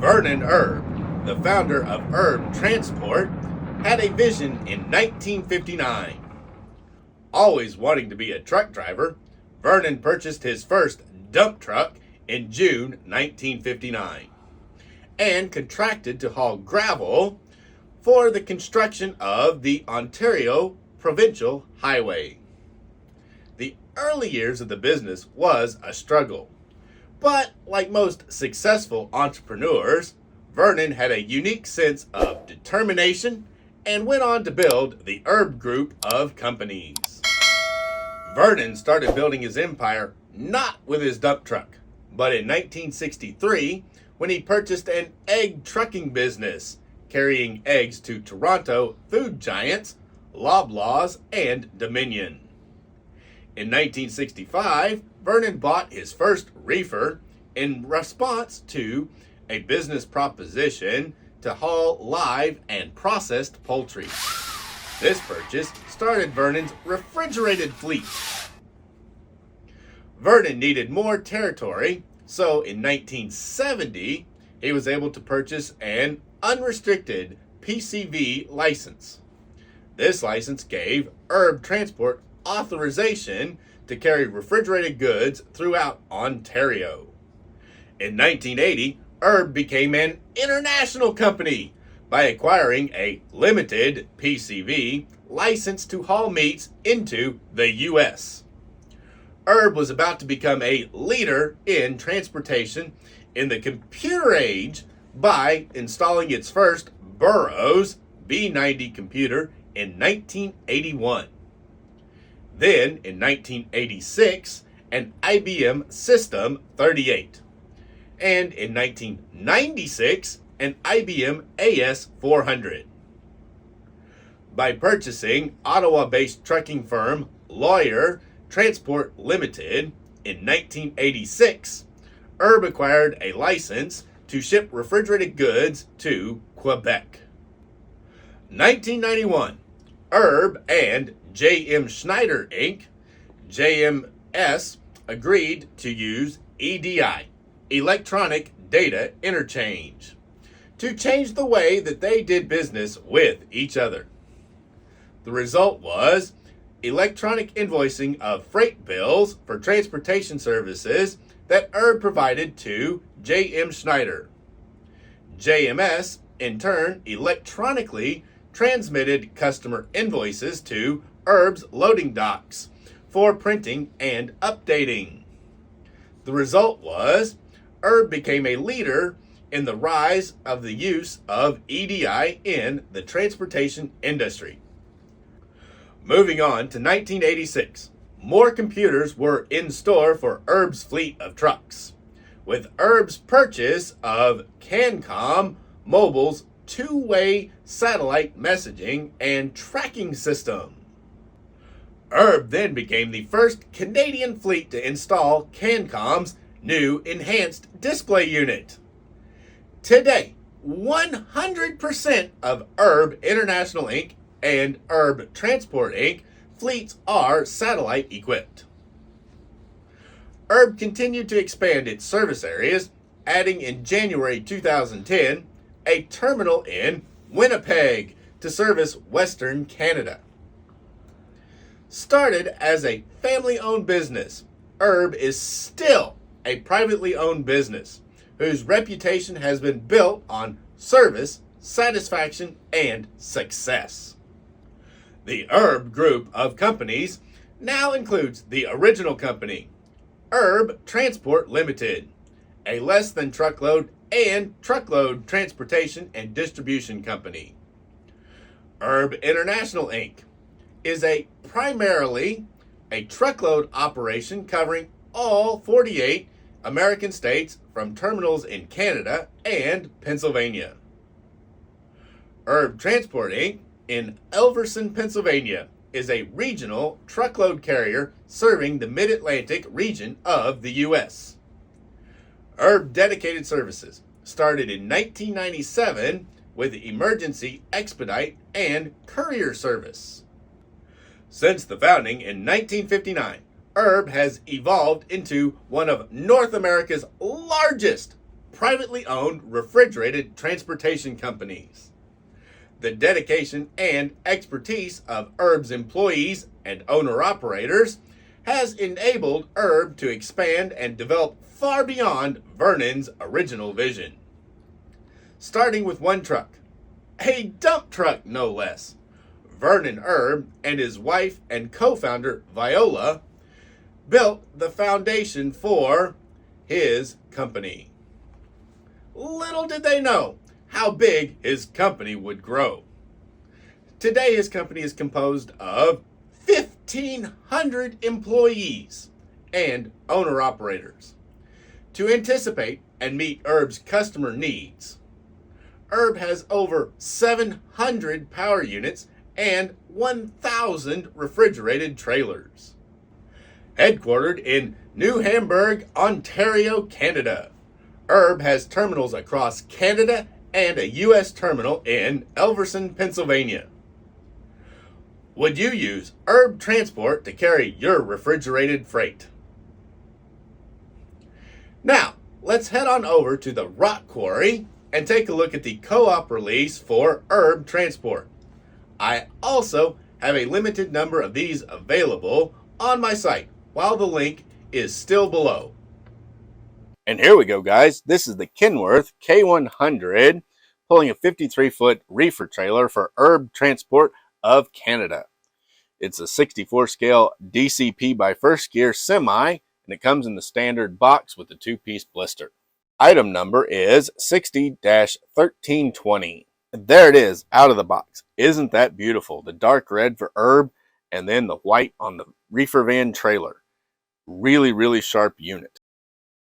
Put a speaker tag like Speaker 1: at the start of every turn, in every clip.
Speaker 1: Vernon Erb, the founder of ERB Transport, had a vision in 1959. Always wanting to be a truck driver, Vernon purchased his first dump truck in June 1959 and contracted to haul gravel for the construction of the Ontario Provincial Highway. The early years of the business was a struggle, but like most successful entrepreneurs, Vernon had a unique sense of determination and went on to build the ERB group of companies. Vernon started building his empire not with his dump truck, but in 1963 when he purchased an egg trucking business, carrying eggs to Toronto food giants Loblaws and Dominion. In 1965, Vernon bought his first reefer in response to a business proposition to haul live and processed poultry. This purchase started Vernon's refrigerated fleet. Vernon needed more territory, so in 1970, he was able to purchase an unrestricted PCV license. This license gave ERB Transport authorization to carry refrigerated goods throughout Ontario. In 1980, ERB became an international company by acquiring a limited PCV license to haul meats into the U.S. ERB was about to become a leader in transportation in the computer age by installing its first Burroughs B90 computer in 1981. Then, in 1986, an IBM System 38. And in 1996, an IBM AS400. By purchasing Ottawa-based trucking firm Lawyer Transport Limited in 1986, ERB acquired a license to ship refrigerated goods to Quebec. 1991, ERB and J.M. Schneider Inc., JMS, agreed to use EDI, Electronic Data Interchange, to change the way that they did business with each other. The result was electronic invoicing of freight bills for transportation services that ERB provided to J.M. Schneider. JMS, in turn, electronically transmitted customer invoices to ERB's loading docks for printing and updating. The result was ERB became a leader in the rise of the use of EDI in the transportation industry. Moving on to 1986, more computers were in store for ERB's fleet of trucks, with ERB's purchase of CanCom Mobile's two-way satellite messaging and tracking system. ERB then became the first Canadian fleet to install CanCom's new enhanced display unit. Today, 100% of ERB International Inc. and ERB Transport Inc. fleets are satellite equipped. ERB continued to expand its service areas, adding in January 2010 a terminal in Winnipeg to service Western Canada. Started as a family-owned business, ERB is still a privately owned business whose reputation has been built on service, satisfaction, and success. The ERB group of companies now includes the original company, ERB Transport Limited, a less than truckload and truckload transportation and distribution company. ERB International Inc. is primarily a truckload operation covering all 48 American states from terminals in Canada and Pennsylvania. ERB Transport Inc. in Elverson, Pennsylvania is a regional truckload carrier serving the Mid-Atlantic region of the U.S. ERB Dedicated Services started in 1997 with emergency expedite and courier service. Since the founding in 1959, ERB has evolved into one of North America's largest privately owned refrigerated transportation companies. The dedication and expertise of ERB's employees and owner-operators has enabled ERB to expand and develop far beyond Vernon's original vision. Starting with one truck, a dump truck no less, Vernon Erb and his wife and co-founder Viola built the foundation for his company. Little did they know how big his company would grow. Today, his company is composed of 1,500 employees and owner-operators. To anticipate and meet ERB's customer needs, ERB has over 700 power units and 1,000 refrigerated trailers. Headquartered in New Hamburg, Ontario, Canada, ERB has terminals across Canada and a U.S. terminal in Elverson, Pennsylvania. Would you use ERB Transport to carry your refrigerated freight? Now, let's head on over to the Rock Quarry and take a look at the co-op release for ERB Transport. I also have a limited number of these available on my site, while the link is still below. And here we go, guys. This is the Kenworth K100 pulling a 53-foot reefer trailer for ERB Transport of Canada. It's a 64 scale DCP by first gear semi, and it comes in the standard box with the 2-piece blister. Item number is 60-1320. There it is, out of the box. Isn't that beautiful? The dark red for ERB and then the white on the reefer van trailer. Really, really sharp unit.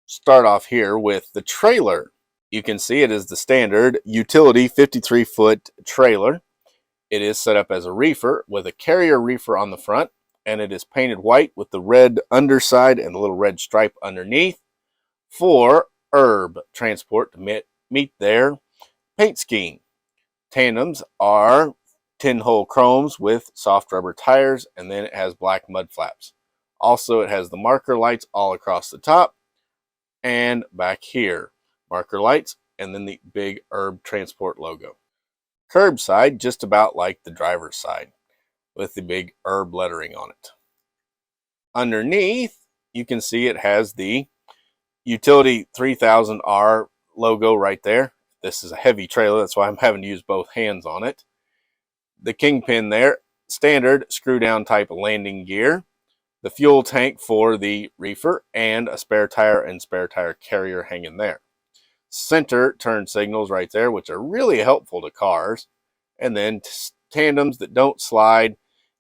Speaker 1: Start off here with the trailer. You can see it is the standard utility 53-foot trailer. It is set up as a reefer with a carrier reefer on the front, and it is painted white with the red underside and the little red stripe underneath for ERB Transport to meet their paint scheme. Tandems are 10-hole chromes with soft rubber tires, and then it has black mud flaps. Also, it has the marker lights all across the top and back here. Marker lights, and then the big ERB Transport logo. Curbside, just about like the driver's side, with the big ERB lettering on it. Underneath, you can see it has the Utility 3000R logo right there. This is a heavy trailer, that's why I'm having to use both hands on it. The kingpin there, standard screw-down type landing gear. The fuel tank for the reefer, and a spare tire and spare tire carrier hanging there. Center turn signals right there, which are really helpful to cars. And then tandems that don't slide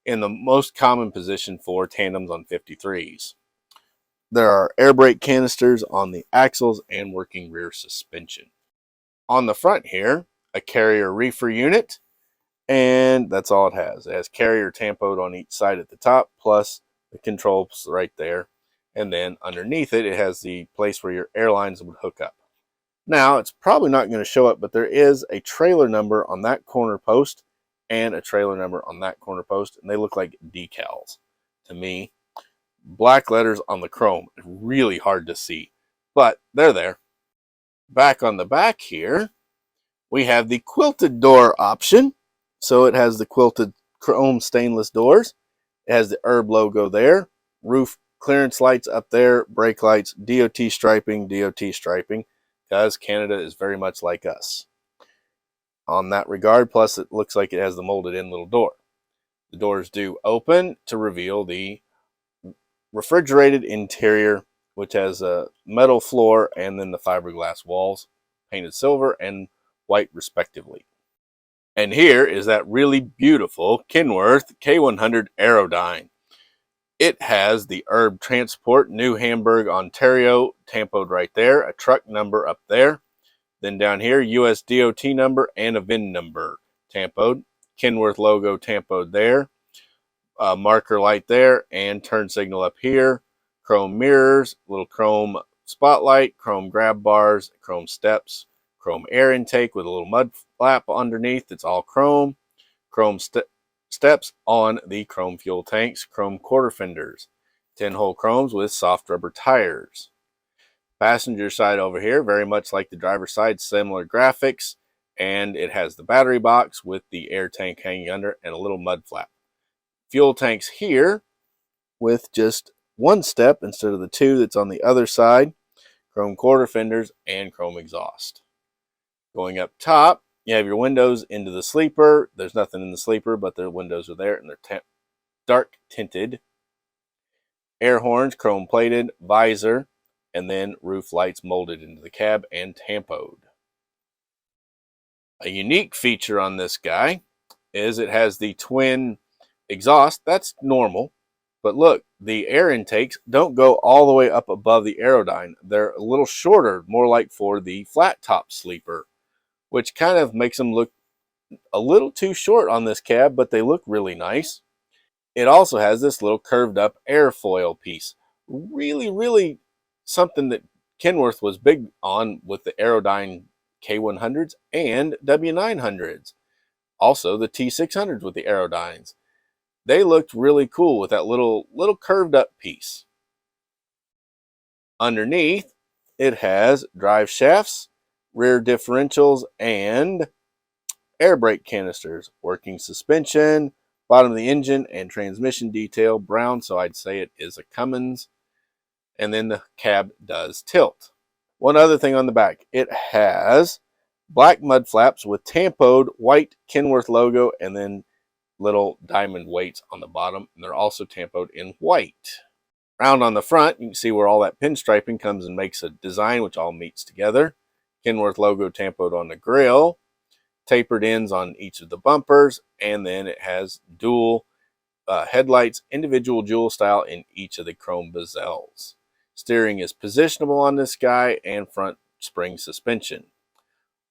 Speaker 1: in the most common position for tandems on 53s. There are air brake canisters on the axles and working rear suspension. On the front here, a carrier reefer unit, and that's all it has. It has carrier tampoed on each side at the top, plus the controls right there. And then underneath it, it has the place where your airlines would hook up. Now, it's probably not going to show up, but there is a trailer number on that corner post and a trailer number on that corner post, and they look like decals to me. Black letters on the chrome. Really hard to see, but they're there. Back on the back here, we have the quilted door option. So it has the quilted chrome stainless doors. It has the ERB logo there. Roof clearance lights up there. Brake lights, DOT striping, because Canada is very much like us on that regard. Plus, it looks like it has the molded in little door. The doors do open to reveal the refrigerated interior, which has a metal floor and then the fiberglass walls, painted silver and white respectively. And here is that really beautiful Kenworth K100 Aerodyne. It has the ERB Transport, New Hamburg, Ontario, tampoed right there, a truck number up there. Then down here, US DOT number and a VIN number tampoed. Kenworth logo tampoed there. Marker light there and turn signal up here. Chrome mirrors, little chrome spotlight, chrome grab bars, chrome steps, chrome air intake with a little mud flap underneath. It's all chrome. Chrome steps on the chrome fuel tanks, chrome quarter fenders, 10-hole chromes with soft rubber tires. Passenger side over here, very much like the driver's side, similar graphics, and it has the battery box with the air tank hanging under and a little mud flap. Fuel tanks here with just one step instead of the two that's on the other side, chrome quarter fenders, and chrome exhaust. Going up top, you have your windows into the sleeper. There's nothing in the sleeper, but the windows are there, and they're dark tinted. Air horns, chrome plated, visor, and then roof lights molded into the cab and tampoed. A unique feature on this guy is it has the twin exhaust. That's normal, but look, the air intakes don't go all the way up above the Aerodyne. They're a little shorter, more like for the flat top sleeper, which kind of makes them look a little too short on this cab, but they look really nice. It also has this little curved up airfoil piece. Really something that Kenworth was big on with the Aerodyne K100s and W900s. Also the T600s with the Aerodynes. They looked really cool with that little curved up piece. Underneath, it has drive shafts, rear differentials, and air brake canisters, working suspension, bottom of the engine and transmission detail brown, so I'd say it is a Cummins. And then the cab does tilt. One other thing on the back, it has black mud flaps with tampoed white Kenworth logo and then little diamond weights on the bottom, and they're also tampoed in white. Round on the front, you can see where all that pinstriping comes and makes a design which all meets together. Kenworth logo tampoed on the grille, tapered ends on each of the bumpers, and then it has dual headlights, individual jewel style in each of the chrome bezels. Steering is positionable on this guy and front spring suspension.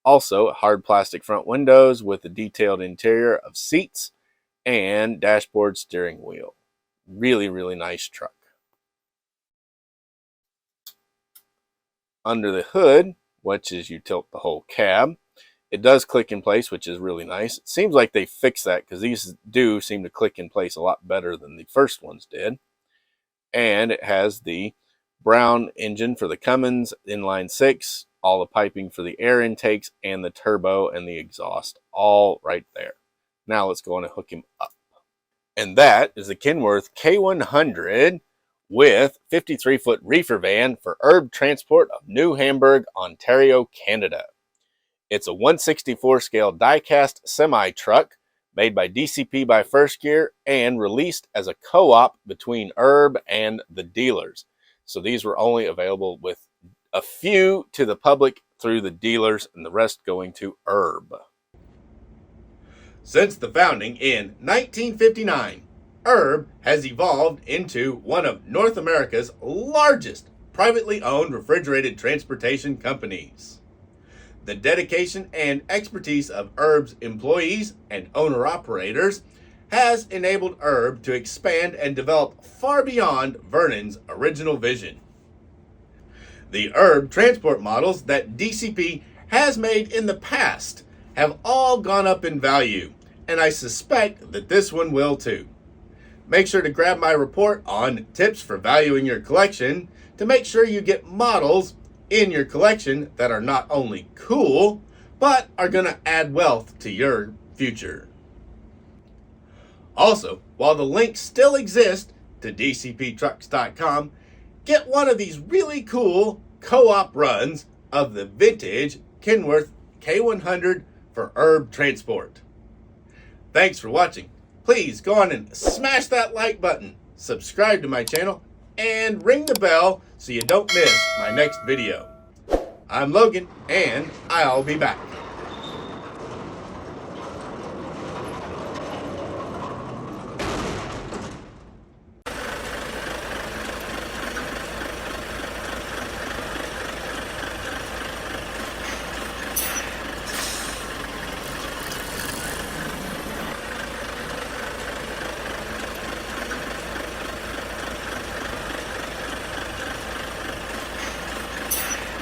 Speaker 1: Also, hard plastic front windows with a detailed interior of seats and dashboard steering wheel. Really nice truck. Under the hood, which is you tilt the whole cab, it does click in place, which is really nice. It seems like they fixed that because these do seem to click in place a lot better than the first ones did. And it has the brown engine for the Cummins inline 6, all the piping for the air intakes, and the turbo and the exhaust, all right there. Now let's go on and hook him up. And that is the Kenworth K100 with 53-foot reefer van for ERB Transport of New Hamburg, Ontario, Canada. It's a 1/64 scale die-cast semi-truck made by DCP by First Gear and released as a co-op between ERB and the dealers. So these were only available with a few to the public through the dealers and the rest going to ERB. Since the founding in 1959, ERB has evolved into one of North America's largest privately owned refrigerated transportation companies. The dedication and expertise of ERB's employees and owner-operators has enabled ERB to expand and develop far beyond Vernon's original vision. The ERB transport models that DCP has made in the past have all gone up in value, and I suspect that this one will too. Make sure to grab my report on tips for valuing your collection to make sure you get models in your collection that are not only cool, but are going to add wealth to your future. Also, while the links still exist to dcptrucks.com, get one of these really cool co-op runs of the vintage Kenworth K100 for ERB Transport. Thanks for watching. Please go on and smash that like button, subscribe to my channel, and ring the bell so you don't miss my next video. I'm Logan, and I'll be back.